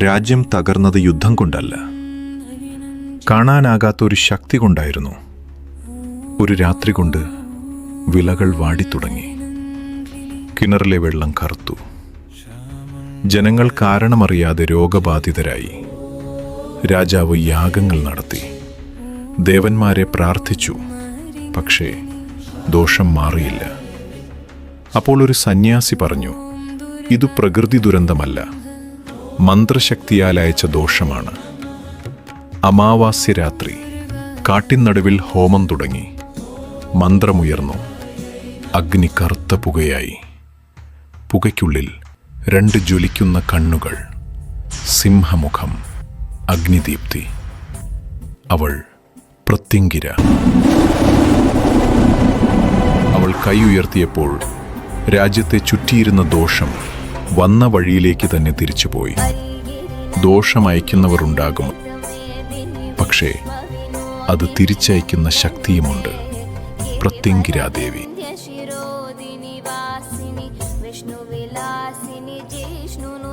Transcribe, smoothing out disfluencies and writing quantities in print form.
രാജ്യം തകർന്നത് യുദ്ധം കൊണ്ടല്ല, കാണാനാകാത്തൊരു ശക്തി കൊണ്ടായിരുന്നു. ഒരു രാത്രി കൊണ്ട് വിളകൾ വാടിത്തുടങ്ങി. കിണറിലെ വെള്ളം കറുത്തു. ജനങ്ങൾ കാരണമറിയാതെ രോഗബാധിതരായി. രാജാവ് യാഗങ്ങൾ നടത്തി, ദേവന്മാരെ പ്രാർത്ഥിച്ചു. പക്ഷേ ദോഷം മാറിയില്ല. അപ്പോൾ ഒരു സന്യാസി പറഞ്ഞു, ഇത് പ്രകൃതി ദുരന്തമല്ല, മന്ത്രശക്തിയാൽ അയച്ച ദോഷമാണ്. അമാവാസ്യ രാത്രി കാട്ടിനടുവിൽ ഹോമം തുടങ്ങി. മന്ത്രമുയർന്നു. അഗ്നി കറുത്ത പുകയായി. പുകയ്ക്കുള്ളിൽ 2 ജ്വലിക്കുന്ന കണ്ണുകൾ, സിംഹമുഖം, അഗ്നിദീപ്തി. അവൾ പ്രത്യങ്കിര. അവൾ കൈ ഉയർത്തിയപ്പോൾ രാജ്യത്തെ ചുറ്റിയിരുന്ന ദോഷം വന്ന വഴിയിലേക്ക് തന്നെ തിരിച്ചുപോയി. ദോഷമയക്കുന്നവർ ഉണ്ടാകും, പക്ഷേ അത് തിരിച്ചയക്കുന്ന ശക്തിയുമുണ്ട്. പ്രത്യങ്കിരാദേവി. विष्णुविलासिनि जिष्णुनु